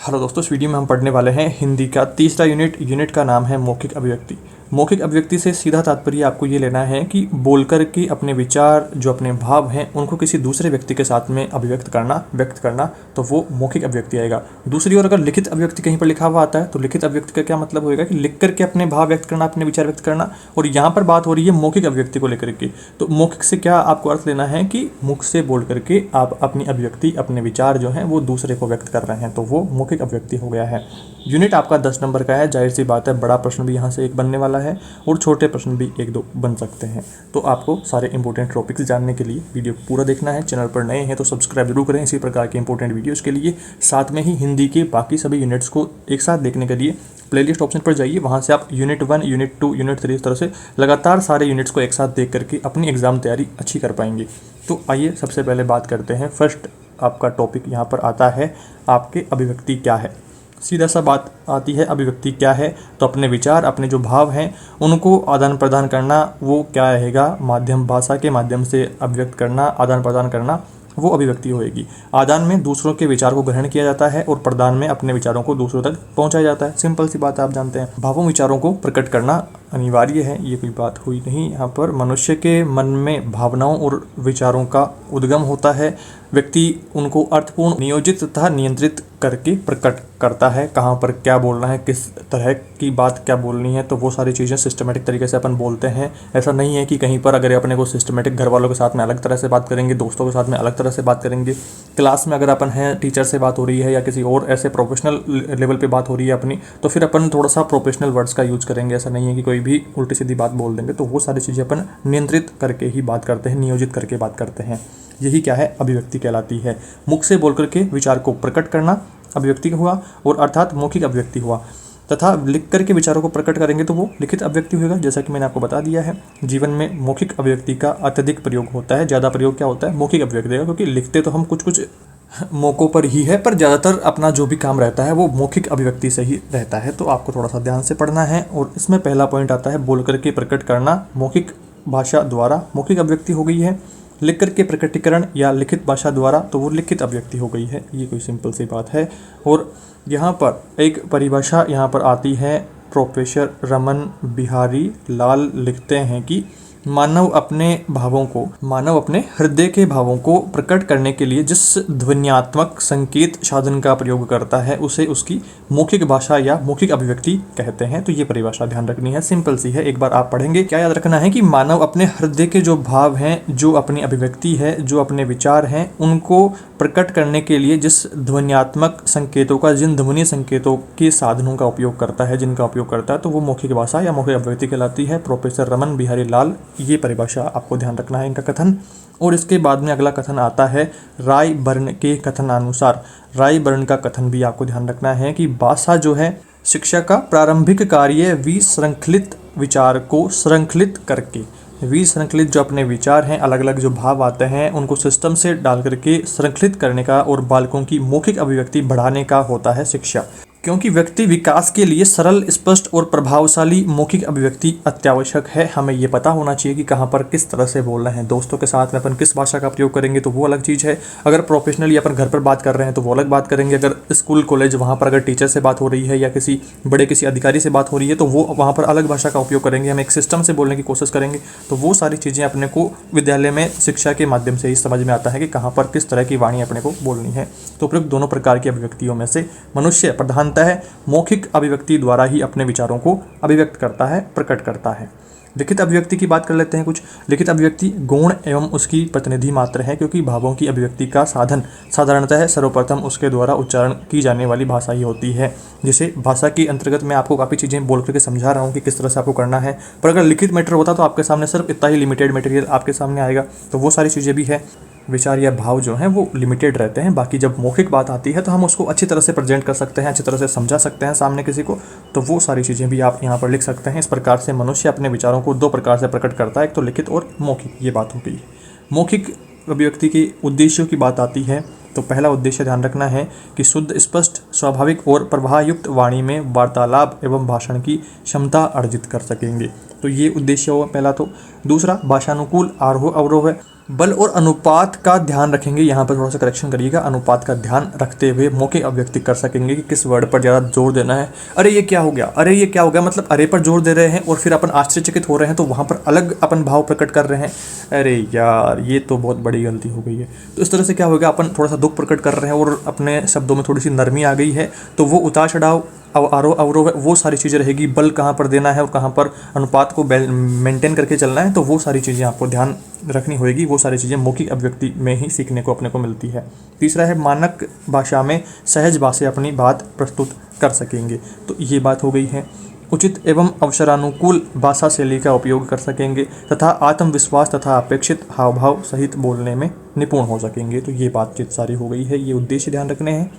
Hello दोस्तों, इस video में हम पढ़ने वाले हैं हिंदी का तीसरा यूनिट का नाम है मौखिक अभिव्यक्ति। मौखिक अभिव्यक्ति से सीधा तात्पर्य आपको ये लेना है कि बोलकर के अपने विचार, जो अपने भाव हैं, उनको किसी दूसरे व्यक्ति के साथ में अभिव्यक्त करना, व्यक्त करना, तो वो मौखिक अभिव्यक्ति आएगा। दूसरी ओर अगर लिखित अभिव्यक्ति कहीं पर लिखा हुआ आता है तो लिखित अभिव्यक्ति का क्या मतलब होगा कि लिख करके अपने भाव व्यक्त करना, अपने विचार व्यक्त करना। और यहाँ पर बात हो रही है मौखिक अभिव्यक्ति को लेकर के। तो मौखिक से क्या आपको अर्थ लेना है कि मुख से बोल करके आप अपनी अभिव्यक्ति, अपने विचार जो हैं वो दूसरे को व्यक्त कर रहे हैं, तो वो मौखिक अभिव्यक्ति हो गया है। यूनिट आपका 10 नंबर का है, जाहिर सी बात है बड़ा प्रश्न भी यहाँ से एक बनने वाला है और छोटे प्रश्न भी 1-2 बन सकते हैं। तो आपको सारे इंपॉर्टेंट टॉपिक्स जानने के लिए वीडियो पूरा देखना है। चैनल पर नए हैं तो सब्सक्राइब जरूर करें इसी प्रकार के इंपॉर्टेंट वीडियोज़ के लिए। साथ में ही हिंदी के बाकी सभी यूनिट्स को एक साथ देखने के लिए प्लेलिस्ट ऑप्शन पर जाइए, वहाँ से आप यूनिट 1, यूनिट 2, यूनिट 3 इस तरह से लगातार सारे यूनिट्स को एक साथ देख करके अपनी एग्ज़ाम तैयारी अच्छी कर पाएंगे। तो आइए सबसे पहले बात करते हैं। फर्स्ट आपका टॉपिक यहाँ पर आता है आपके अभिव्यक्ति क्या है। सीधा सा बात आती है अभिव्यक्ति क्या है, तो अपने विचार, अपने जो भाव हैं उनको आदान प्रदान करना, वो क्या रहेगा, माध्यम भाषा के माध्यम से अभिव्यक्त करना, आदान प्रदान करना, वो अभिव्यक्ति होएगी। आदान में दूसरों के विचार को ग्रहण किया जाता है और प्रदान में अपने विचारों को दूसरों तक पहुंचाया जाता है। सिंपल सी बात आप जानते हैं। भावों विचारों को प्रकट करना अनिवार्य है, ये कोई बात हुई नहीं। यहाँ पर मनुष्य के मन में भावनाओं और विचारों का उद्गम होता है। व्यक्ति उनको अर्थपूर्ण, नियोजित तथा नियंत्रित करके प्रकट करता है। कहाँ पर क्या बोलना है, किस तरह की बात क्या बोलनी है, तो वो सारी चीज़ें सिस्टमेटिक तरीके से अपन बोलते हैं। ऐसा नहीं है कि कहीं पर अगर अपने को सिस्टमेटिक घर वालों के साथ में अलग तरह से बात करेंगे, दोस्तों के साथ में अलग तरह से बात करेंगे, क्लास में अगर अपन हैं, टीचर से बात हो रही है या किसी और ऐसे प्रोफेशनल लेवल पे बात हो रही है अपनी, तो फिर अपन थोड़ा सा प्रोफेशनल वर्ड्स का यूज़ करेंगे। ऐसा नहीं है कि कोई भी उल्टी सीधी बात बोल देंगे। तो वो सारी चीज़ें अपन नियंत्रित करके ही बात करते हैं, नियोजित करके बात करते हैं। यही क्या है, अभिव्यक्ति कहलाती है। मुख से बोल करके विचार को प्रकट करना अभिव्यक्ति हुआ, और अर्थात मौखिक अभिव्यक्ति हुआ। तथा लिख करके विचारों को प्रकट करेंगे तो वो लिखित अभिव्यक्ति होगा, जैसा कि मैंने आपको बता दिया है। जीवन में मौखिक अभिव्यक्ति का अत्यधिक प्रयोग होता है। ज़्यादा प्रयोग क्या होता है, मौखिक अभिव्यक्ति का, क्योंकि लिखते तो हम कुछ मौक़ों पर ही है, पर ज़्यादातर अपना जो भी काम रहता है वो मौखिक अभिव्यक्ति से ही रहता है। तो आपको थोड़ा सा ध्यान से पढ़ना है। और इसमें पहला पॉइंट आता है बोल करके प्रकट करना, मौखिक भाषा द्वारा मौखिक अभिव्यक्ति हो गई है। लिख करके प्रकटीकरण या लिखित भाषा द्वारा, तो वो लिखित अभिव्यक्ति हो गई है। ये कोई सिंपल सी बात है। और यहाँ पर एक परिभाषा यहाँ पर आती है, प्रोफेसर रमन बिहारी लाल लिखते हैं कि मानव अपने हृदय के भावों को प्रकट करने के लिए जिस ध्वन्यात्मक संकेत साधन का प्रयोग करता है उसे उसकी मौखिक भाषा या मौखिक अभिव्यक्ति कहते हैं। तो ये परिभाषा ध्यान रखनी है, सिंपल सी है, एक बार आप पढ़ेंगे। क्या याद रखना है कि मानव अपने हृदय के जो भाव हैं, जो अपनी अभिव्यक्ति है, जो अपने विचार हैं, उनको प्रकट करने के लिए जिस ध्वन्यात्मक संकेतों का, जिन ध्वनि संकेतों के साधनों का उपयोग करता है, जिनका उपयोग करता है, तो वो मौखिक भाषा या मौखिक अभिव्यक्ति कहलाती है। प्रोफेसर रमन बिहारी लाल, ये परिभाषा आपको ध्यान रखना है, इनका कथन। और इसके बाद में अगला कथन आता है रायबर्न के कथनानुसार। रायबर्न का कथन भी आपको ध्यान रखना है कि भाषा जो है शिक्षा का प्रारंभिक कार्य विसंकलित विचार को संकलित करके, विसंकलित जो अपने विचार हैं, अलग अलग जो भाव आते हैं, उनको सिस्टम से डाल करके संकलित करने का और बालकों की मौखिक अभिव्यक्ति बढ़ाने का होता है शिक्षा। क्योंकि व्यक्ति विकास के लिए सरल, स्पष्ट और प्रभावशाली मौखिक अभिव्यक्ति अत्यावश्यक है। हमें ये पता होना चाहिए कि कहाँ पर किस तरह से बोलना है। दोस्तों के साथ में अपन किस भाषा का प्रयोग करेंगे तो वो अलग चीज़ है। अगर प्रोफेशनली अपन घर पर बात कर रहे हैं तो वो अलग बात करेंगे। अगर स्कूल कॉलेज वहाँ पर अगर टीचर से बात हो रही है या किसी अधिकारी से बात हो रही है तो वो वहाँ पर अलग भाषा का उपयोग करेंगे। हम एक सिस्टम से बोलने की कोशिश करेंगे। तो वो सारी चीज़ें अपने को विद्यालय में शिक्षा के माध्यम से ही समझ में आता है कि कहाँ पर किस तरह की वाणी अपने को बोलनी है। तो उपयुक्त दोनों प्रकार की अभिव्यक्तियों में से मनुष्य प्रधानतः मौखिक अभिव्यक्ति द्वारा ही अपने विचारों को अभिव्यक्त करता है, प्रकट करता है। लिखित अभिव्यक्ति की बात कर लेते हैं कुछ। लिखित अभिव्यक्ति गौण एवं उसकी प्रतिनिधि मात्र है, क्योंकि भावों की अभिव्यक्ति का साधन साधारणतः सर्वप्रथम उसके द्वारा उच्चारण की जाने वाली भाषा ही होती है। जैसे भाषा के अंतर्गत मैं आपको काफ़ी चीज़ें बोल करके समझा रहा हूँ कि किस तरह से आपको करना है, पर अगर लिखित मैटर होता तो आपके सामने सिर्फ इतना ही लिमिटेड मटेरियल आपके सामने आएगा। तो वो सारी चीज़ें भी है। विचार या भाव जो हैं वो लिमिटेड रहते हैं। बाकी जब मौखिक बात आती है तो हम उसको अच्छी तरह से प्रेजेंट कर सकते हैं, अच्छी तरह से समझा सकते हैं सामने किसी को। तो वो सारी चीज़ें भी आप यहाँ पर लिख सकते हैं। इस प्रकार से मनुष्य अपने विचारों को 2 प्रकार से प्रकट करता है, एक तो लिखित और मौखिक। ये बात हो गई। मौखिक अभिव्यक्ति के उद्देश्यों की बात आती है तो पहला उद्देश्य ध्यान रखना है कि शुद्ध, स्पष्ट, स्वाभाविक और प्रवाहयुक्त वाणी में वार्तालाप एवं भाषण की क्षमता अर्जित कर सकेंगे। तो ये उद्देश्य हुआ पहला। तो दूसरा भाषानुकूल आरोह अवरोह है। बल और अनुपात का ध्यान रखेंगे, यहाँ पर थोड़ा सा करेक्शन करिएगा, अनुपात का ध्यान रखते हुए मौखिक अभिव्यक्ति कर सकेंगे कि किस वर्ड पर ज़्यादा जोर देना है। अरे ये क्या हो गया, अरे ये क्या हो गया, मतलब अरे पर जोर दे रहे हैं और फिर अपन आश्चर्यचकित हो रहे हैं तो वहाँ पर अलग अपन भाव प्रकट कर रहे हैं। अरे यार ये तो बहुत बड़ी गलती हो गई है। तो इस तरह से क्या होगा, अपन थोड़ा सा दुख प्रकट कर रहे हैं और अपने शब्दों में थोड़ी सी नरमी आ गई है, तो वो उतार चढ़ाव आरोह अवरोह वो सारी चीज़ें रहेगी, बल कहाँ पर देना है और कहाँ पर अनुपात को मेंटेन करके चलना है, तो वो सारी चीज़ें आपको ध्यान रखनी होगी। वो सारी चीज़ें मौखिक अभिव्यक्ति में ही सीखने को अपने को मिलती है। तीसरा है मानक भाषा में सहज भाषा से अपनी बात प्रस्तुत कर सकेंगे, तो ये बात हो गई है। उचित एवं अवसरानुकूल भाषा शैली का उपयोग कर सकेंगे तथा आत्मविश्वास तथा अपेक्षित हाव भाव सहित बोलने में निपुण हो सकेंगे, तो ये बातचीत सारी हो गई है, ये उद्देश्य ध्यान रखने हैं।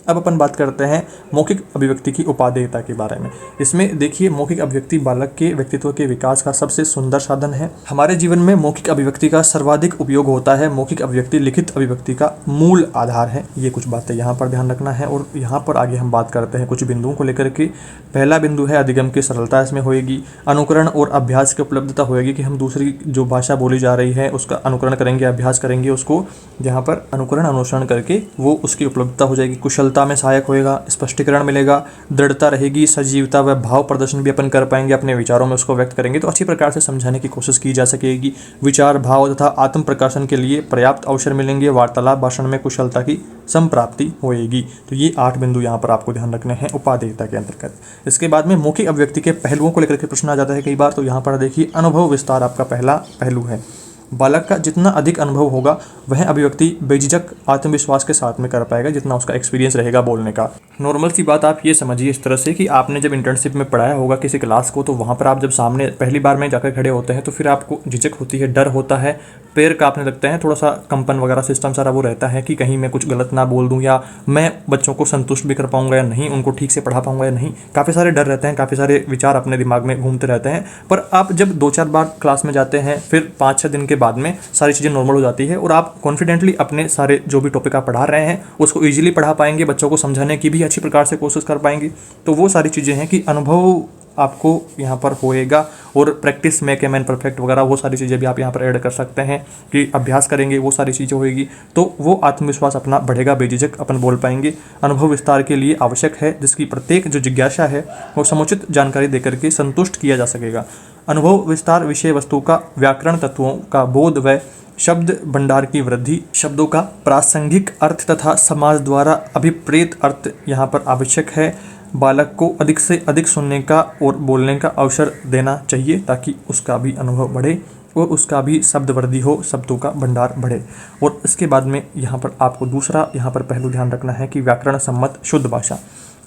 अब अपन बात करते हैं मौखिक अभिव्यक्ति की उपादेयता के बारे में। इसमें देखिए, मौखिक अभिव्यक्ति बालक के व्यक्तित्व के विकास का सबसे सुंदर साधन है। हमारे जीवन में मौखिक अभिव्यक्ति का सर्वाधिक उपयोग होता है। मौखिक अभिव्यक्ति लिखित अभिव्यक्ति का मूल आधार है। ये कुछ बातें यहाँ पर ध्यान रखना है और यहाँ पर आगे हम बात करते हैं कुछ बिंदुओं को लेकर के। पहला बिंदु है अधिगम की सरलता इसमें होएगी, अनुकरण और अभ्यास की उपलब्धता होएगी कि हम दूसरी जो भाषा बोली जा रही है उसका अनुकरण करेंगे, अभ्यास करेंगे, उसको जहाँ पर अनुकरण अनुसरण करके वो उसकी उपलब्धता हो जाएगी। कुशलता में सहायक होएगा, स्पष्टीकरण मिलेगा, दृढ़ता रहेगी, सजीवता व भाव प्रदर्शन भी अपन कर पाएंगे, अपने विचारों में उसको व्यक्त करेंगे तो अच्छी प्रकार से समझाने की कोशिश की जा सकेगी। विचार, भाव तथा आत्म प्रकाशन के लिए पर्याप्त अवसर मिलेंगे। वार्तालाप भाषण में कुशलता की संप्राप्ति होएगी। तो ये 8 बिंदु यहाँ पर आपको ध्यान रखने हैं उपादेयता के अंतर्गत। इसके बाद में मौखिक अभिव्यक्ति के पहलुओं को लेकर के प्रश्न आ जाता है कई बार, तो यहाँ पर देखिए अनुभव विस्तार आपका पहला पहलू है। बालक का जितना अधिक अनुभव होगा वह अभिव्यक्ति बेझिझक आत्मविश्वास के साथ में कर पाएगा, जितना उसका एक्सपीरियंस रहेगा बोलने का। नॉर्मल सी बात आप ये समझिए इस तरह से कि आपने जब इंटर्नशिप में पढ़ाया होगा किसी क्लास को, तो वहाँ पर आप जब सामने पहली बार में जाकर खड़े होते हैं तो फिर आपको झिझक होती है, डर होता है, पैर कांपने लगते हैं, थोड़ा सा कंपन वगैरह सिस्टम सारा वो रहता है कि कहीं मैं कुछ गलत ना बोल दूँ, या मैं बच्चों को संतुष्ट भी कर पाऊंगा या नहीं, उनको ठीक से पढ़ा पाऊंगा या नहीं। काफ़ी सारे डर रहते हैं, काफ़ी सारे विचार अपने दिमाग में घूमते रहते हैं। पर आप जब 2-4 बार क्लास में जाते हैं, फिर 5-6 दिन के बाद में सारी चीज़ें नॉर्मल हो जाती है और आप कॉन्फिडेंटली अपने सारे जो भी टॉपिक आप पढ़ा रहे हैं उसको ईजिली पढ़ा पाएंगे, बच्चों को समझाने की भी अच्छी प्रकार से कोशिश कर पाएंगे। तो वो सारी चीज़ें हैं कि अनुभव आपको यहाँ पर होएगा और practice make a man perfect वगैरह वो सारी चीज़ें भी आप यहाँ पर ऐड कर सकते हैं कि अभ्यास करेंगे, वो सारी चीज़ें होएगी तो वो आत्मविश्वास अपना बढ़ेगा, बेझिझक अपन बोल पाएंगे। अनुभव विस्तार के लिए आवश्यक है जिसकी प्रत्येक जो जिज्ञासा है वो समुचित जानकारी देकर के संतुष्ट किया जा सकेगा। अनुभव विस्तार विषय वस्तु का व्याकरण तत्वों का बोध व शब्द भंडार की वृद्धि, शब्दों का प्रासंगिक अर्थ तथा समाज द्वारा अभिप्रेत अर्थ यहाँ पर आवश्यक है। बालक को अधिक से अधिक सुनने का और बोलने का अवसर देना चाहिए ताकि उसका भी अनुभव बढ़े और उसका भी शब्द वृद्धि हो, शब्दों का भंडार बढ़े। और इसके बाद में यहाँ पर आपको दूसरा यहाँ पर पहलू ध्यान रखना है कि व्याकरण सम्मत शुद्ध भाषा।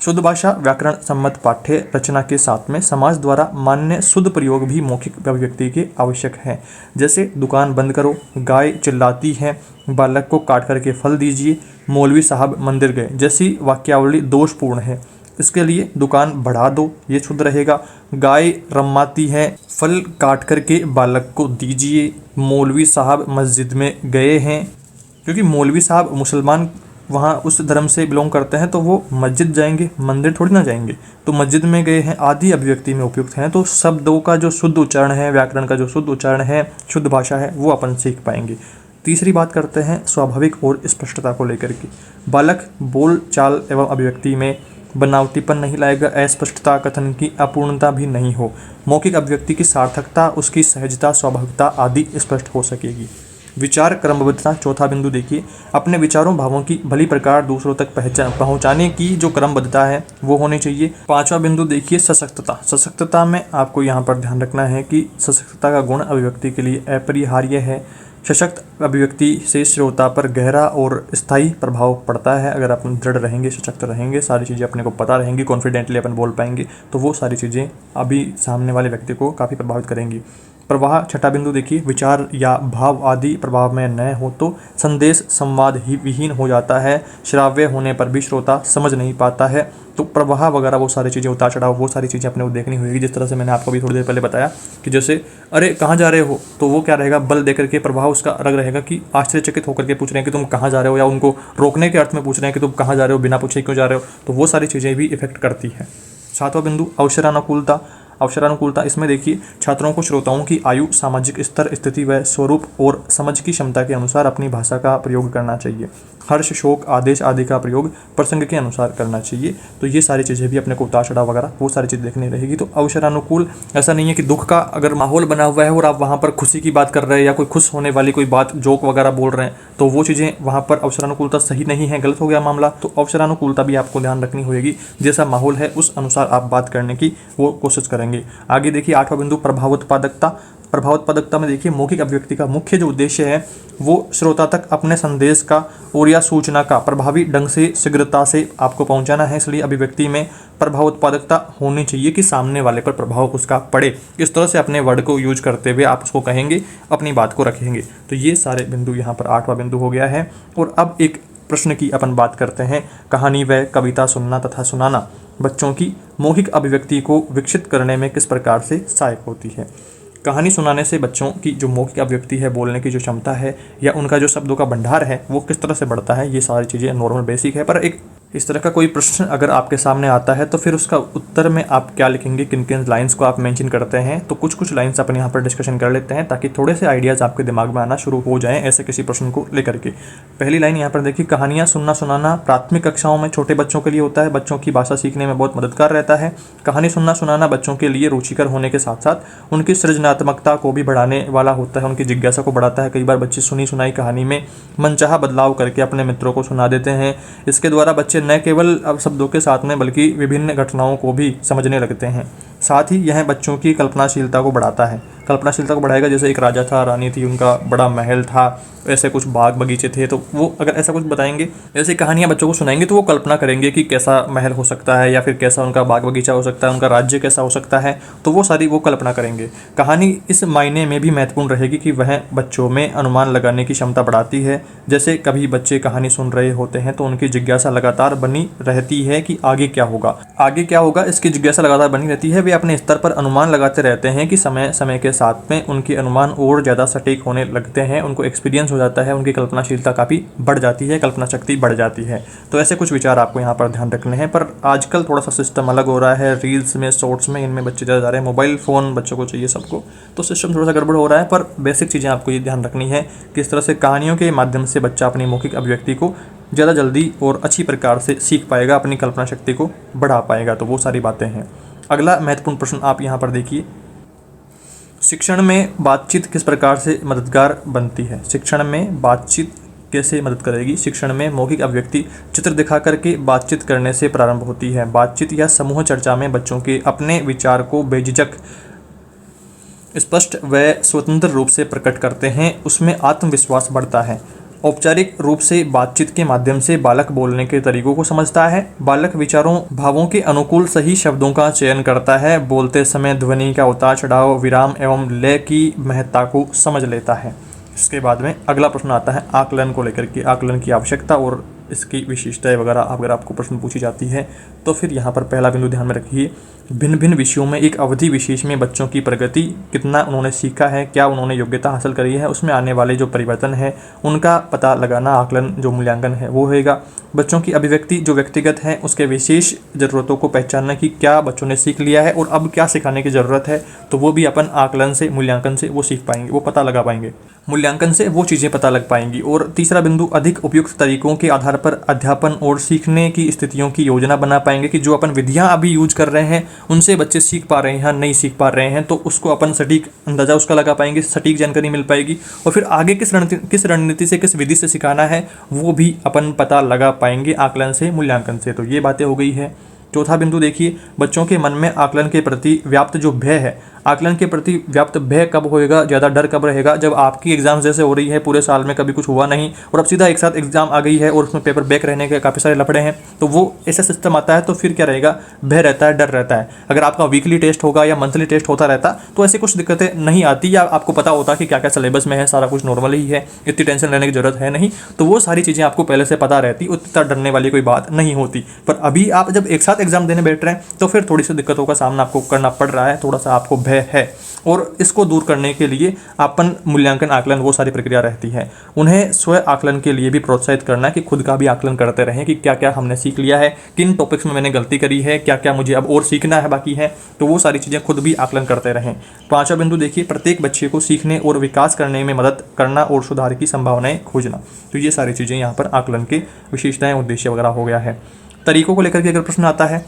शुद्ध भाषा व्याकरण सम्मत पाठ्य रचना के साथ में समाज द्वारा मान्य शुद्ध प्रयोग भी मौखिक अभिव्यक्ति के आवश्यक है। जैसे दुकान बंद करो, गाय चिल्लाती है, बालक को काट करके फल दीजिए, मौलवी साहब मंदिर गए जैसी वाक्यावली दोषपूर्ण है, इसके लिए दुकान बढ़ा दो, ये शुद्ध रहेगा। गाय रमाती है, फल काट करके बालक को दीजिए, मौलवी साहब मस्जिद में गए हैं, क्योंकि मौलवी साहब मुसलमान वहाँ उस धर्म से बिलोंग करते हैं तो वो मस्जिद जाएंगे, मंदिर थोड़ी ना जाएंगे, तो मस्जिद में गए हैं आदि अभिव्यक्ति में उपयुक्त हैं। तो शब्दों का जो शुद्ध उच्चारण है, व्याकरण का जो शुद्ध उच्चारण है, शुद्ध भाषा है, वो अपन सीख पाएंगे। तीसरी बात करते हैं स्वाभाविक और स्पष्टता को लेकर के। बालक बोल चाल एवं अभिव्यक्ति में बनावटीपन नहीं लाएगा, अस्पष्टता, कथन की अपूर्णता भी नहीं हो। मौखिक अभिव्यक्ति की सार्थकता, उसकी सहजता, स्वाभाविकता आदि स्पष्ट हो सकेगी। विचार क्रमबद्धता, चौथा बिंदु देखिए, अपने विचारों भावों की भली प्रकार दूसरों तक पहुंचाने की जो क्रमबद्धता है वो होनी चाहिए। 5वां बिंदु देखिए सशक्तता। सशक्तता में आपको यहाँ पर ध्यान रखना है कि सशक्तता का गुण अभिव्यक्ति के लिए अपरिहार्य है। सशक्त अभिव्यक्ति से श्रोता पर गहरा और स्थायी प्रभाव पड़ता है। अगर अपन दृढ़ रहेंगे, सशक्त रहेंगे, सारी चीज़ें अपने को पता रहेंगी, कॉन्फिडेंटली अपन बोल पाएंगे, तो वो सारी चीज़ें अभी सामने वाले व्यक्ति को काफ़ी प्रभावित करेंगी। प्रवाह, छठा बिंदु देखिए, विचार या भाव आदि प्रभाव में न हो तो संदेश संवाद ही विहीन हो जाता है। श्राव्य होने पर भी श्रोता समझ नहीं पाता है। तो प्रवाह वगैरह वो सारी चीज़ें, उतार चढ़ाव, वो सारी चीज़ें अपने को देखनी होगी। जिस तरह से मैंने आपको भी थोड़ी देर पहले बताया कि जैसे अरे कहाँ जा रहे हो, तो वो क्या रहेगा, बल देकर के प्रवाह उसका अलग रहेगा कि आश्चर्यचकित होकर के पूछ रहे हैं कि तुम कहाँ जा रहे हो, या उनको रोकने के अर्थ में पूछ रहे हैं कि तुम कहाँ जा रहे हो, बिना पूछे क्यों जा रहे हो, तो वो सारी चीज़ें भी इफेक्ट करती है। 7वां बिंदु अवसरानुकूलता। अवसरानुकूलता, इसमें देखिए छात्रों को श्रोताओं की आयु, सामाजिक स्तर, स्थिति व स्वरूप और समझ की क्षमता के अनुसार अपनी भाषा का प्रयोग करना चाहिए। हर्ष, शोक, आदेश आदि का प्रयोग प्रसंग के अनुसार करना चाहिए। तो ये सारी चीज़ें भी अपने को उतार चढ़ाव वगैरह वो सारी चीज़ देखनी रहेगी। तो अवसरानुकूल ऐसा नहीं है कि दुख का अगर माहौल बना हुआ है और आप वहाँ पर खुशी की बात कर रहे हैं या कोई खुश होने वाली कोई बात जोक वगैरह बोल रहे हैं, तो वो चीज़ें वहाँ पर अवसरानुकूलता सही नहीं है, गलत हो गया मामला। तो अवसरानुकूलता भी आपको ध्यान रखनी होगी, जैसा माहौल है उस अनुसार आप बात करने की वो कोशिश करेंगे। आगे देखिए 8वां बिंदु प्रभावोत्पादकता। प्रभावोत्पादकता में देखिए मौखिक अभिव्यक्ति का मुख्य जो उद्देश्य है वो श्रोता तक अपने संदेश का और या सूचना का प्रभावी ढंग से शीघ्रता से आपको पहुंचाना है। इसलिए अभिव्यक्ति में प्रभावोत्पादकता होनी चाहिए कि सामने वाले पर प्रभाव उसका पड़े। इस तरह से अपने वर्ड को यूज करते हुए आप उसको कहेंगे, अपनी बात को रखेंगे। तो ये सारे बिंदु यहाँ पर 8वां बिंदु हो गया है। और अब एक प्रश्न की अपन बात करते हैं, कहानी व कविता सुनना तथा सुनाना बच्चों की मौखिक अभिव्यक्ति को विकसित करने में किस प्रकार से सहायक होती है। कहानी सुनाने से बच्चों की जो मौखिक अभिव्यक्ति है, बोलने की जो क्षमता है या उनका जो शब्दों का भंडार है वो किस तरह से बढ़ता है, ये सारी चीज़ें नॉर्मल बेसिक है। पर एक इस तरह का कोई प्रश्न अगर आपके सामने आता है तो फिर उसका उत्तर में आप क्या लिखेंगे, किन किन लाइंस को आप मेंशन करते हैं। तो कुछ लाइंस अपन यहाँ पर डिस्कशन कर लेते हैं ताकि थोड़े से आइडियाज़ आपके दिमाग में आना शुरू हो जाएं ऐसे किसी प्रश्न को लेकर के। पहली लाइन यहाँ पर देखिए, कहानियाँ सुनना सुनाना प्राथमिक कक्षाओं में छोटे बच्चों के लिए होता है, बच्चों की भाषा सीखने में बहुत मददगार रहता है। कहानी सुनना सुनाना बच्चों के लिए रुचिकर होने के साथ साथ उनकी सृजनात्मकता को भी बढ़ाने वाला होता है, उनकी जिज्ञासा को बढ़ाता है। कई बार बच्चे सुनी सुनाई कहानी में मनचाहा बदलाव करके अपने मित्रों को सुना देते हैं। इसके द्वारा बच्चे न केवल शब्दों के साथ में बल्कि विभिन्न घटनाओं को भी समझने लगते हैं। साथ ही यह बच्चों की कल्पनाशीलता को बढ़ाता है। कल्पनाशीलता को बढ़ाएगा, जैसे एक राजा था, रानी थी, उनका बड़ा महल था, ऐसे कुछ बाग बगीचे थे, तो वो अगर ऐसा कुछ बताएंगे, ऐसी कहानियाँ बच्चों को सुनाएंगे तो वो कल्पना करेंगे कि कैसा महल हो सकता है या फिर कैसा उनका बाग बगीचा हो सकता है, उनका राज्य कैसा हो सकता है, तो वो सारी वो कल्पना करेंगे। कहानी इस मायने में भी महत्वपूर्ण रहेगी कि वह बच्चों में अनुमान लगाने की क्षमता बढ़ाती है। जैसे कभी बच्चे कहानी सुन रहे होते हैं तो उनकी जिज्ञासा लगातार बनी रहती है कि आगे क्या होगा, इसकी जिज्ञासा लगातार बनी रहती है। वे अपने स्तर पर अनुमान लगाते रहते हैं कि समय समय के साथ में उनके अनुमान और ज़्यादा सटीक होने लगते हैं, उनको एक्सपीरियंस हो जाता है, उनकी कल्पनाशीलता काफ़ी बढ़ जाती है, कल्पना शक्ति बढ़ जाती है। तो ऐसे कुछ विचार आपको यहाँ पर ध्यान रखने हैं। पर आजकल थोड़ा सा सिस्टम अलग हो रहा है, रील्स में, शॉर्ट्स में, इनमें बच्चे ज़्यादा जा रहे हैं, मोबाइल फ़ोन बच्चों को चाहिए सबको, तो सिस्टम थोड़ा सा गड़बड़ हो रहा है। पर बेसिक चीज़ें आपको ये ध्यान रखनी है, किस तरह से कहानियों के माध्यम से बच्चा अपनी मौखिक अभिव्यक्ति को ज़्यादा जल्दी और अच्छी प्रकार से सीख पाएगा, अपनी कल्पना शक्ति को बढ़ा पाएगा। तो वो सारी बातें हैं। अगला महत्वपूर्ण प्रश्न आप यहाँ पर देखिए, शिक्षण में बातचीत किस प्रकार से मददगार बनती है। शिक्षण में बातचीत कैसे मदद करेगी। शिक्षण में मौखिक अभिव्यक्ति चित्र दिखा करके बातचीत करने से प्रारंभ होती है। बातचीत या समूह चर्चा में बच्चों के अपने विचार को बेझिझक, स्पष्ट व स्वतंत्र रूप से प्रकट करते हैं, उसमें आत्मविश्वास बढ़ता है। औपचारिक रूप से बातचीत के माध्यम से बालक बोलने के तरीकों को समझता है। बालक विचारों भावों के अनुकूल सही शब्दों का चयन करता है। बोलते समय ध्वनि का उतार चढ़ाव, विराम एवं लय की महत्ता को समझ लेता है। इसके बाद में अगला प्रश्न आता है आकलन को लेकर के, आकलन की आवश्यकता और इसकी विशेषताएं वगैरह अगर आपको प्रश्न पूछी जाती है तो फिर यहाँ पर पहला बिंदु ध्यान में रखिए, भिन्न भिन्न विषयों में एक अवधि विशेष में बच्चों की प्रगति, कितना उन्होंने सीखा है, क्या उन्होंने योग्यता हासिल करी है, उसमें आने वाले जो परिवर्तन है उनका पता लगाना, आकलन जो मूल्यांकन है वो होएगा। बच्चों की अभिव्यक्ति जो व्यक्तिगत है उसके विशेष ज़रूरतों को पहचानना कि क्या बच्चों ने सीख लिया है और अब क्या सिखाने की ज़रूरत है, तो वो भी अपन आकलन से, मूल्यांकन से वो सीख पाएंगे, वो पता लगा पाएंगे, मूल्यांकन से वो चीज़ें पता लग पाएंगी। और तीसरा बिंदु, अधिक उपयुक्त तरीकों के आधार पर अध्यापन और सीखने की स्थितियों की योजना बना पाएंगे कि जो अपन विधियां अभी यूज कर रहे हैं उनसे बच्चे सीख पा रहे हैं, नहीं सीख पा रहे हैं, तो उसको अपन सटीक अंदाज़ा उसका लगा पाएंगे, सटीक जानकारी मिल पाएगी। और फिर आगे किस रणनीति से, किस विधि से सिखाना है वो भी अपन पता लगा पाएंगे आकलन से, मूल्यांकन से। तो ये बातें हो गई है। चौथा बिंदु देखिए, बच्चों के मन में आकलन के प्रति व्याप्त जो भय है, आकलन के प्रति व्याप्त भय कब होएगा, ज़्यादा डर कब रहेगा, जब आपकी एग्जाम जैसे हो रही है, पूरे साल में कभी कुछ हुआ नहीं और अब सीधा एक साथ एग्जाम आ गई है और उसमें पेपर बैक रहने के काफ़ी सारे लफड़े हैं, तो वो ऐसा सिस्टम आता है तो फिर क्या रहेगा, भय रहता है, डर रहता है। अगर आपका वीकली टेस्ट होगा या मंथली टेस्ट होता रहता तो ऐसी कुछ दिक्कतें नहीं आती, या आपको पता होता कि क्या क्या सिलेबस में है, सारा कुछ नॉर्मल ही है, इतनी टेंशन लेने की जरूरत है नहीं, तो वो सारी चीज़ें आपको पहले से पता रहती, उतना डरने वाली कोई बात नहीं होती। पर अभी आप जब एक साथ एग्जाम देने बैठ रहे हैं तो फिर थोड़ी सी दिक्कतों का सामना आपको करना पड़ रहा है, थोड़ा सा आपको भय है, और इसको दूर करने के लिए अपन मूल्यांकन आकलन वो सारी प्रक्रिया रहती है। उन्हें स्व आकलन के लिए भी प्रोत्साहित करना है कि खुद का भी आकलन करते रहें कि क्या क्या हमने सीख लिया है, किन टॉपिक्स में मैंने गलती करी है, क्या क्या मुझे अब और सीखना है बाकी है, तो वो सारी चीज़ें खुद भी आकलन करते रहें। पांचवा बिंदु देखिए, प्रत्येक बच्चे को सीखने और विकास करने में मदद करना और सुधार की संभावनाएं खोजना। तो ये सारी चीज़ें यहाँ पर आकलन के विशेषताएं, उद्देश्य वगैरह हो गया है। तरीकों को लेकर के अगर प्रश्न आता है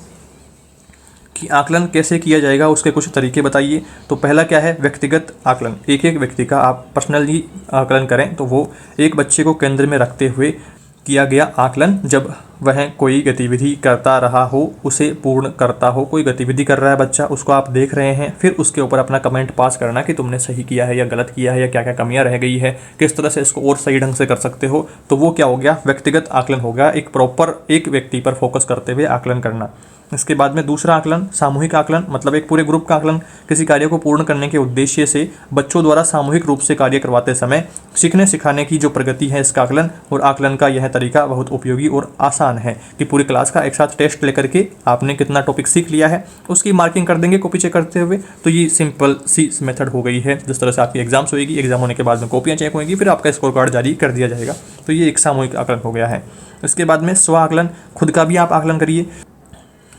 कि आकलन कैसे किया जाएगा, उसके कुछ तरीके बताइए। तो पहला क्या है, व्यक्तिगत आकलन। एक एक व्यक्ति का आप पर्सनली आकलन करें, तो वो एक बच्चे को केंद्र में रखते हुए किया गया आकलन, जब वह कोई गतिविधि करता रहा हो उसे पूर्ण करता हो। कोई गतिविधि कर रहा है बच्चा, उसको आप देख रहे हैं, फिर उसके ऊपर अपना कमेंट पास करना कि तुमने सही किया है या गलत किया है, या क्या क्या कमियां रह गई है, किस तरह से इसको और सही ढंग से कर सकते हो। तो वो क्या हो गया, व्यक्तिगत आकलन हो गया, एक प्रॉपर एक व्यक्ति पर फोकस करते हुए आकलन करना। इसके बाद में दूसरा आकलन, सामूहिक आकलन, मतलब एक पूरे ग्रुप का आकलन। किसी कार्य को पूर्ण करने के उद्देश्य से बच्चों द्वारा सामूहिक रूप से कार्य करवाते समय सीखने सिखाने की जो प्रगति है, इसका आकलन। और आकलन का यह तरीका बहुत उपयोगी और आसान है कि पूरी क्लास का एक साथ टेस्ट लेकर के आपने कितना टॉपिक सीख लिया है उसकी मार्किंग कर देंगे कॉपी चेक करते हुए। तो ये सिंपल सी मेथड हो गई है। जिस तरह से आपकी एग्जाम्स होगी, एग्जाम होने के बाद में कॉपियाँ चेक होंगी, फिर आपका स्कोर कार्ड जारी कर दिया जाएगा। तो ये एक सामूहिक आकलन हो गया है। इसके बाद में स्व आकलन, खुद का भी आप आकलन करिए।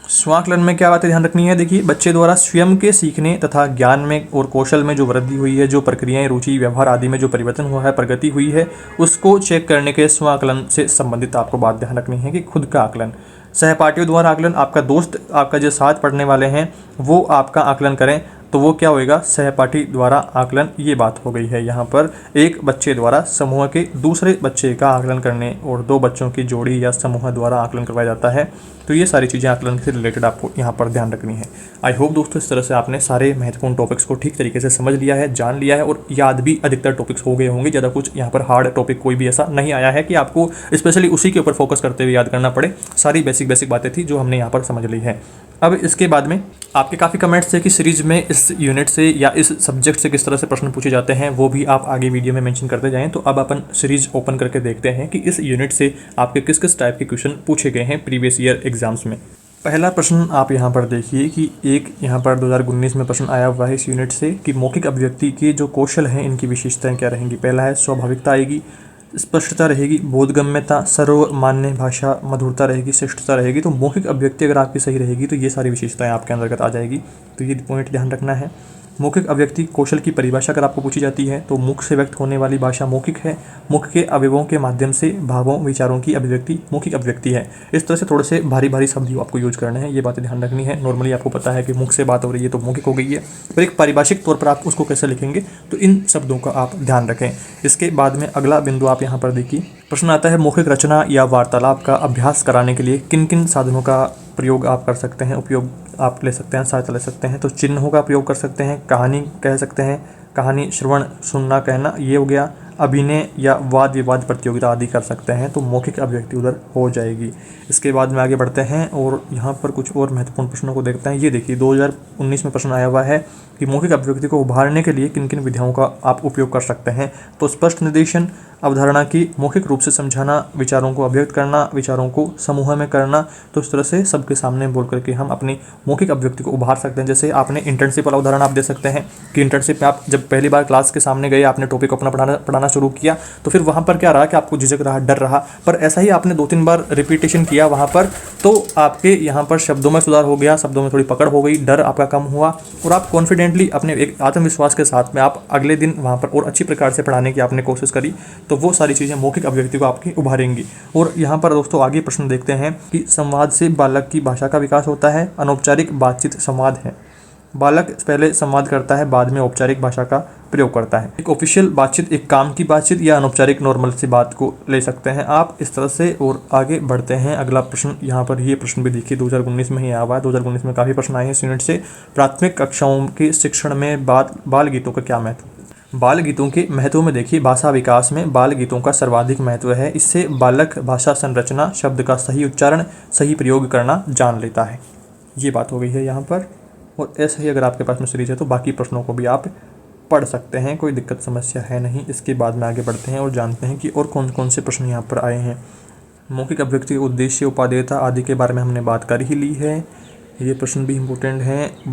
स्वाकलन में क्या बातें ध्यान रखनी है, देखिए, बच्चे द्वारा स्वयं के सीखने तथा ज्ञान में और कौशल में जो वृद्धि हुई है, जो प्रक्रियाएं, रुचि, व्यवहार आदि में जो परिवर्तन हुआ है, प्रगति हुई है, उसको चेक करने के स्वाकलन से संबंधित आपको बात ध्यान रखनी है कि खुद का आकलन। सहपाठियों द्वारा आकलन, आपका दोस्त, आपका जो साथ पढ़ने वाले हैं वो आपका आकलन करें, तो वो क्या होएगा, सहपाठी द्वारा आकलन। ये बात हो गई है यहाँ पर एक बच्चे द्वारा समूह के दूसरे बच्चे का आकलन करने, और दो बच्चों की जोड़ी या समूह द्वारा आकलन करवाया जाता है। तो ये सारी चीज़ें आकलन से रिलेटेड आपको यहाँ पर ध्यान रखनी है। आई होप दोस्तों इस तरह से आपने सारे महत्वपूर्ण टॉपिक्स को ठीक तरीके से समझ लिया है, जान लिया है, और याद भी अधिकतर टॉपिक्स हो गए होंगे। ज़्यादा कुछ यहाँ पर हार्ड टॉपिक कोई भी ऐसा नहीं आया है कि आपको स्पेशली उसी के ऊपर फोकस करते हुए याद करना पड़े। सारी बेसिक बातें थी जो हमने यहाँ पर समझ ली है। अब इसके बाद में आपके काफ़ी कमेंट्स थे कि सीरीज में इस यूनिट से या इस सब्जेक्ट से किस तरह से प्रश्न पूछे जाते हैं, वो भी आप आगे वीडियो में मेंशन करते जाएं। तो अब अपन सीरीज ओपन करके देखते हैं कि इस यूनिट से आपके किस किस टाइप के क्वेश्चन पूछे गए हैं प्रीवियस ईयर एग्जाम्स में। पहला प्रश्न आप यहाँ पर देखिए कि एक यहाँ पर 2019 में प्रश्न आया हुआ है इस यूनिट से कि मौखिक अभिव्यक्ति के जो कौशल हैं इनकी विशेषताएं क्या रहेंगी। पहला है स्वाभाविकता आएगी, स्पष्टता रहेगी, बोधगम्यता, सर्वमान्य भाषा, मधुरता रहेगी, श्रेष्ठता रहेगी। तो मौखिक अभिव्यक्ति अगर आपकी सही रहेगी तो ये सारी विशेषताएं आपके अंतर्गत आ जाएगी। तो ये पॉइंट ध्यान रखना है। मौखिक अभिव्यक्ति कौशल की परिभाषा अगर आपको पूछी जाती है तो मुख से व्यक्त होने वाली भाषा मौखिक है। मुख के अवयवों के माध्यम से भावों विचारों की अभिव्यक्ति मौखिक अभिव्यक्ति है। इस तरह से थोड़े से भारी शब्द आपको यूज करने हैं, ये बातें ध्यान रखनी है। नॉर्मली आपको पता है कि मुख से बात हो रही है तो मौखिक हो गई है, पर एक पारिभाषिक तौर पर आप उसको कैसे लिखेंगे तो इन शब्दों का आप ध्यान रखें। इसके बाद में अगला बिंदु आप यहाँ पर देखिए, प्रश्न आता है मौखिक रचना या वार्तालाप का अभ्यास कराने के लिए किन किन साधनों का प्रयोग आप कर सकते हैं, उपयोग आप ले सकते हैं, सहायता ले सकते हैं। तो चिन्हों का प्रयोग कर सकते हैं, कहानी कह सकते हैं, कहानी श्रवण सुनना कहना ये हो गया, अभिनय या वाद विवाद प्रतियोगिता आदि कर सकते हैं। तो मौखिक अभिव्यक्ति उधर हो जाएगी। इसके बाद में आगे बढ़ते हैं और यहाँ पर कुछ और महत्वपूर्ण प्रश्नों को देखते हैं। ये देखिए 2019 में प्रश्न आया हुआ है कि मौखिक अभिव्यक्ति को उभारने के लिए किन किन विधियों का आप उपयोग कर सकते हैं। तो स्पष्ट निर्देशन, अवधारणा की मौखिक रूप से समझाना, विचारों को अभिव्यक्त करना, विचारों को समूह में करना। तो इस तरह से सबके सामने बोल करके हम अपनी मौखिक अभिव्यक्ति को उभार सकते हैं। जैसे आपने इंटर्नशिप वाला उदाहरण आप दे सकते हैं कि इंटर्नशिप में आप जब पहली बार क्लास के सामने गए, आपने टॉपिक अपना पढ़ाना शुरू किया, तो फिर वहाँ पर क्या रहा कि आपको झिझक रहा, डर रहा, पर ऐसा ही आपने 2-3 बार रिपीटेशन किया वहाँ पर, तो आपके यहाँ पर शब्दों में सुधार हो गया, शब्दों में थोड़ी पकड़ हो गई, डर आपका कम हुआ, और आप कॉन्फिडेंटली अपने एक आत्मविश्वास के साथ में आप अगले दिन वहाँ पर और अच्छी प्रकार से पढ़ाने की आपने कोशिश करी। तो वो सारी चीज़ें मौखिक अभिव्यक्ति को आपकी उभारेंगी। और यहाँ पर दोस्तों आगे प्रश्न देखते हैं कि संवाद से बालक की भाषा का विकास होता है। अनौपचारिक बातचीत संवाद है। बालक पहले संवाद करता है, बाद में औपचारिक भाषा का प्रयोग करता है। एक ऑफिशियल बातचीत, एक काम की बातचीत, या अनौपचारिक नॉर्मल सी बात को ले सकते हैं आप इस तरह से। और आगे बढ़ते हैं, अगला प्रश्न यहाँ पर, ये प्रश्न भी देखिए 2019 में ही आया हुआ है। 2019 में काफ़ी प्रश्न आए हैं इस यूनिट से। प्राथमिक कक्षाओं के शिक्षण में बाल गीतों का क्या महत्व। बाल गीतों के महत्व में देखिए, भाषा विकास में बाल गीतों का सर्वाधिक महत्व है। इससे बालक भाषा संरचना, शब्द का सही उच्चारण, सही प्रयोग करना जान लेता है। ये बात हो गई है यहाँ पर। और ऐसे ही अगर आपके पास में सीरीज है तो बाकी प्रश्नों को भी आप पढ़ सकते हैं, कोई दिक्कत समस्या है नहीं। इसके बाद में आगे बढ़ते हैं और जानते हैं कि और कौन कौन से प्रश्न यहाँ पर आए हैं। मौखिक अभिव्यक्ति के उद्देश्य, उपादेयता आदि के बारे में हमने बात कर ही ली है। ये प्रश्न भी इम्पोर्टेंट हैं।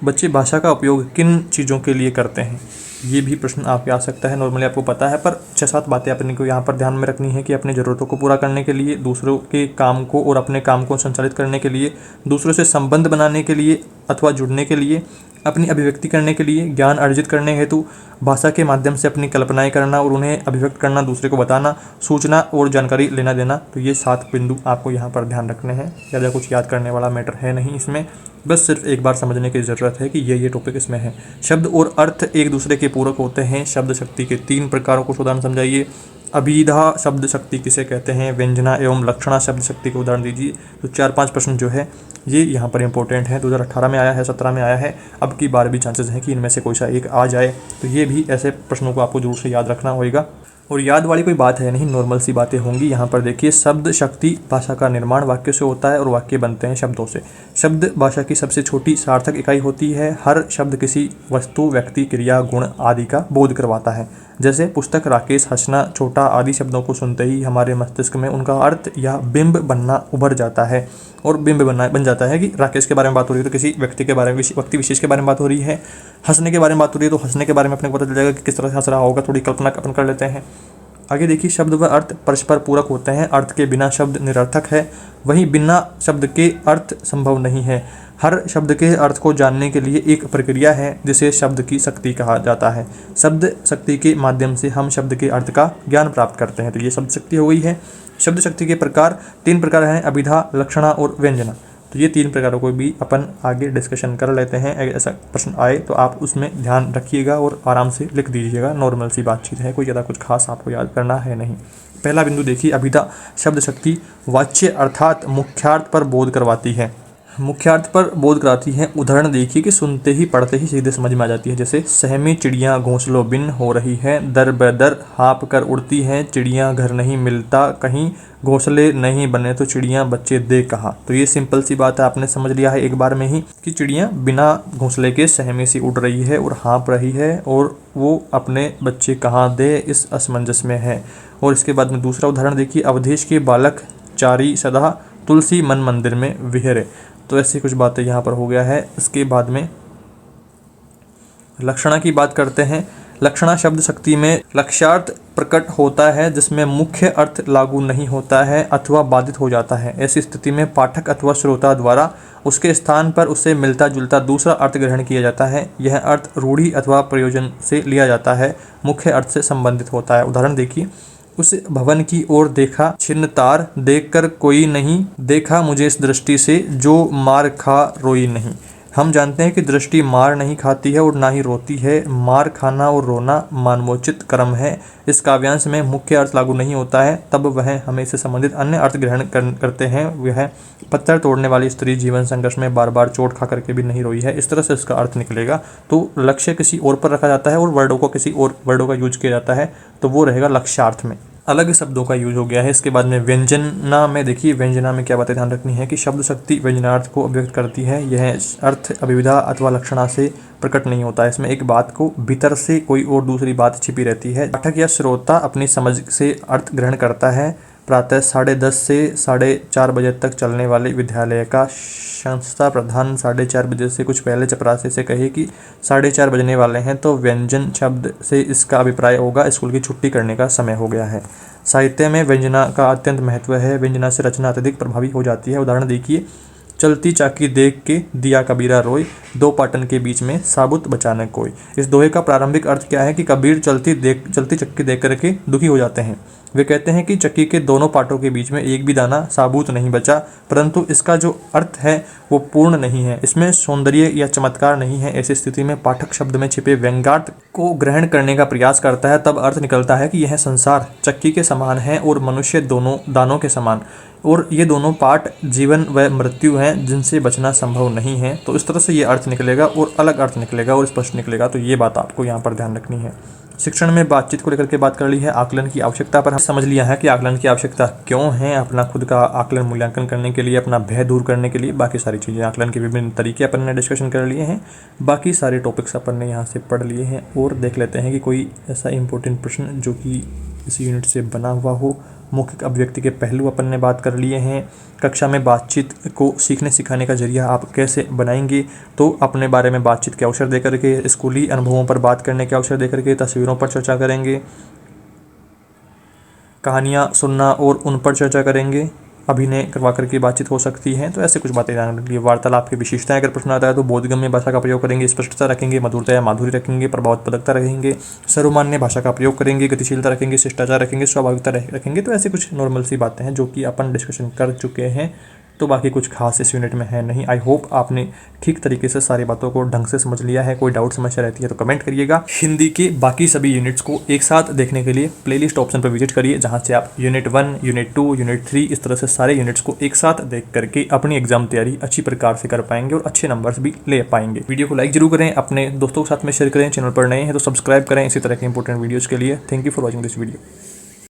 बच्चे भाषा का उपयोग किन चीज़ों के लिए करते हैं, ये भी प्रश्न आपके आ सकता है। नॉर्मली आपको पता है, पर 6-7 बातें अपने को यहाँ पर ध्यान में रखनी है कि अपनी ज़रूरतों को पूरा करने के लिए, दूसरों के काम को और अपने काम को संचालित करने के लिए, दूसरों से संबंध बनाने के लिए अथवा जुड़ने के लिए, अपनी अभिव्यक्ति करने के लिए, ज्ञान अर्जित करने हेतु, भाषा के माध्यम से अपनी कल्पनाएं करना और उन्हें अभिव्यक्त करना, दूसरे को बताना, सूचना और जानकारी लेना देना। तो ये 7 बिंदु आपको यहाँ पर ध्यान रखने हैं। ज़्यादा कुछ याद करने वाला मैटर है नहीं इसमें, बस सिर्फ एक बार समझने की ज़रूरत है कि ये टॉपिक इसमें है। शब्द और अर्थ एक दूसरे के पूरक होते हैं। शब्द शक्ति के 3 प्रकारों को उदाहरण समझाइए। अभिधा शब्द शक्ति किसे कहते हैं, व्यंजना एवं लक्षणा शब्द शक्ति को उदाहरण दीजिए। तो 4-5 प्रश्न जो है ये यहाँ पर इंपॉर्टेंट है। 2018 में आया है, 17 में आया है, अब की बार भी चांसेस हैं कि इनमें से कोई सा एक आ जाए। तो ये भी ऐसे प्रश्नों को आपको जरूर से याद रखना होगा। और याद वाली कोई बात है नहीं, नॉर्मल सी बातें होंगी। यहाँ पर देखिए, शब्द शक्ति, भाषा का निर्माण वाक्य से होता है और वाक्य बनते हैं शब्दों से। शब्द भाषा की सबसे छोटी सार्थक इकाई होती है। हर शब्द किसी वस्तु, व्यक्ति, क्रिया, गुण आदि का बोध करवाता है। जैसे पुस्तक, राकेश, हंसना, छोटा आदि शब्दों को सुनते ही हमारे मस्तिष्क में उनका अर्थ या बिंब बनना उभर जाता है और बिंब बन जाता है कि राकेश के बारे में बात हो रही है तो किसी व्यक्ति के बारे में, व्यक्ति विशेष के बारे में बात हो रही है। हंसने के बारे में बात हो रही है तो हंसने के बारे में अपने को पता चल जाएगा कि किस तरह से हंस रहा होगा, थोड़ी कल्पना अपन कर लेते हैं। आगे देखिए, शब्द व अर्थ परस्पर पूरक होते हैं। अर्थ के बिना शब्द निरर्थक है, वहीं बिना शब्द के अर्थ संभव नहीं है। हर शब्द के अर्थ को जानने के लिए एक प्रक्रिया है जिसे शब्द की शक्ति कहा जाता है। शब्द शक्ति के माध्यम से हम शब्द के अर्थ का ज्ञान प्राप्त करते हैं। तो ये शब्द शक्ति हो गई है। शब्द शक्ति के प्रकार 3 प्रकार हैं, अभिधा, लक्षणा और व्यंजना। तो ये 3 प्रकारों को भी अपन आगे डिस्कशन कर लेते हैं। अगर ऐसा प्रश्न आए तो आप उसमें ध्यान रखिएगा और आराम से लिख दीजिएगा। नॉर्मल सी बातचीत है, कोई ज़्यादा कुछ खास आपको याद करना है नहीं। पहला बिंदु देखिए, अभिधा शब्द शक्ति वाच्य अर्थात मुख्यार्थ पर बोध करवाती है। मुख्यार्थ पर बोध कराती है। उदाहरण देखिए कि सुनते ही पढ़ते ही सीधे समझ में आ जाती है। जैसे सहमी चिड़िया घोंसलों बिन हो रही है, दर बदर हाँप कर उड़ती हैं चिड़िया, घर नहीं मिलता कहीं, घोंसले नहीं बने तो चिड़िया बच्चे दे कहाँ। तो ये सिंपल सी बात है, आपने समझ लिया है एक बार में ही कि चिड़िया बिना घोंसले के सहमी सी उड़ रही है और हाँप रही है और वो अपने बच्चे कहाँ दे, इस असमंजस में है। और इसके बाद में दूसरा उदाहरण देखिए, अवधेश के बालक चारी सदा, तुलसी मन मंदिर में विहरे। तो ऐसी कुछ बातें यहाँ पर हो गया है। इसके बाद में लक्षणा की बात करते हैं। लक्षणा शब्द शक्ति में लक्ष्यार्थ प्रकट होता है जिसमें मुख्य अर्थ लागू नहीं होता है अथवा बाधित हो जाता है। ऐसी स्थिति में पाठक अथवा श्रोता द्वारा उसके स्थान पर उससे मिलता जुलता दूसरा अर्थ ग्रहण किया जाता है। यह अर्थ रूढ़ि अथवा प्रयोजन से लिया जाता है, मुख्य अर्थ से संबंधित होता है। उदाहरण देखिए, उस भवन की ओर देखा छिन्न तार, देख कर कोई नहीं देखा मुझे इस दृष्टि से, जो मार खा रोई नहीं। हम जानते हैं कि दृष्टि मार नहीं खाती है और ना ही रोती है। मार खाना और रोना मानवोचित कर्म है। इस काव्यांश में मुख्य अर्थ लागू नहीं होता है, तब वह हमें इससे संबंधित अन्य अर्थ ग्रहण करते हैं। वह पत्थर तोड़ने वाली स्त्री जीवन संघर्ष में बार बार चोट खा करके भी नहीं रोई है, इस तरह से इसका अर्थ निकलेगा। तो लक्ष्य किसी और पर रखा जाता है और वर्डों को किसी और वर्डों का यूज किया जाता है, तो वो रहेगा लक्ष्यार्थ में। अलग शब्दों का यूज हो गया है। इसके बाद में व्यंजना में देखिए, व्यंजना में क्या बातें ध्यान रखनी है कि शब्द शक्ति व्यंजनार्थ को अभिव्यक्त करती है। यह अर्थ अभिविधा अथवा लक्षणा से प्रकट नहीं होता है। इसमें एक बात को भीतर से कोई और दूसरी बात छिपी रहती है। पाठक या श्रोता अपनी समझ से अर्थ ग्रहण करता है। प्रातः 10:30 से 4:30 बजे तक चलने वाले विद्यालय का संस्था प्रधान 4:30 बजे से कुछ पहले चपरासी से कहे कि 4:30 बजने वाले हैं, तो व्यंजन शब्द से इसका अभिप्राय होगा स्कूल की छुट्टी करने का समय हो गया है। साहित्य में व्यंजना का अत्यंत महत्व है। व्यंजना से रचना अत्यधिक प्रभावी हो जाती है। उदाहरण देखिए, चलती चाकी देख के दिया कबीरा रोय, दो पाटन के बीच में साबुत बचाने कोई। इस दोहे का प्रारंभिक अर्थ क्या है कि कबीर चलती चक्की देख करके दुखी हो जाते हैं। वे कहते हैं कि चक्की के दोनों पाटों के बीच में एक भी दाना साबुत नहीं बचा, परंतु इसका जो अर्थ है वो पूर्ण नहीं है, इसमें सौंदर्य या चमत्कार नहीं है। ऐसी स्थिति में पाठक शब्द में छिपे व्यंग्यार्थ को ग्रहण करने का प्रयास करता है, तब अर्थ निकलता है कि यह संसार चक्की के समान है और मनुष्य दोनों दानों के समान, और ये दोनों पार्ट जीवन व मृत्यु हैं जिनसे बचना संभव नहीं है। तो इस तरह से ये अर्थ निकलेगा और अलग अर्थ निकलेगा और स्पष्ट निकलेगा। तो ये बात आपको यहाँ पर ध्यान रखनी है। शिक्षण में बातचीत को लेकर के बात कर ली है। आकलन की आवश्यकता पर हम समझ लिया है कि आकलन की आवश्यकता क्यों है, अपना खुद का आकलन मूल्यांकन करने के लिए, अपना भय दूर करने के लिए। बाकी सारी चीज़ें आकलन के विभिन्न तरीके अपन ने डिस्कशन कर लिए हैं। बाकी सारे टॉपिक्स अपन ने यहाँ से पढ़ लिए हैं और देख लेते हैं कि कोई ऐसा इंपॉर्टेंट प्रश्न जो कि इस यूनिट से बना हुआ हो मौखिक अभिव्यक्ति के पहलू अपन ने बात कर लिए हैं। कक्षा में बातचीत को सीखने सिखाने का जरिया आप कैसे बनाएंगे, तो अपने बारे में बातचीत के अवसर दे करके, स्कूली अनुभवों पर बात करने के अवसर दे करके, तस्वीरों पर चर्चा करेंगे, कहानियाँ सुनना और उन पर चर्चा करेंगे, अभिनय करवा करके बातचीत हो सकती है। तो ऐसे कुछ बातें ध्यान रखिए। वार्तालाप की विशेषताएं अगर प्रश्न आता है तो बोधगम्य भाषा का प्रयोग करेंगे, स्पष्टता रखेंगे, मधुरता या माधुर्य रखेंगे, प्रभावोत्पादकता रखेंगे, सर्वमान्य भाषा का प्रयोग करेंगे, गतिशीलता रखेंगे, शिष्टाचार रखेंगे, स्वाभाविकता रखेंगे। तो ऐसी कुछ नॉर्मल सी बातें हैं जो कि अपन डिस्कशन कर चुके हैं। तो बाकी कुछ खास इस यूनिट में है नहीं। आई होप आपने ठीक तरीके से सारी बातों को ढंग से समझ लिया है। कोई डाउट समस्या रहती है तो कमेंट करिएगा। हिंदी के बाकी सभी यूनिट्स को एक साथ देखने के लिए प्लेलिस्ट ऑप्शन पर विजिट करिए, जहां से आप यूनिट 1, यूनिट 2, यूनिट 3 इस तरह से सारे यूनिट्स को एक साथ देख करके अपनी एग्जाम तैयारी अच्छी प्रकार से कर पाएंगे और अच्छे नंबर्स भी ले पाएंगे। वीडियो को लाइक जरूर करें, अपने दोस्तों के साथ में शेयर करें, चैनल पर नए हैं तो सब्सक्राइब करें इसी तरह के इंपॉर्टेंट वीडियोज़ के लिए। Thank you for watching this video.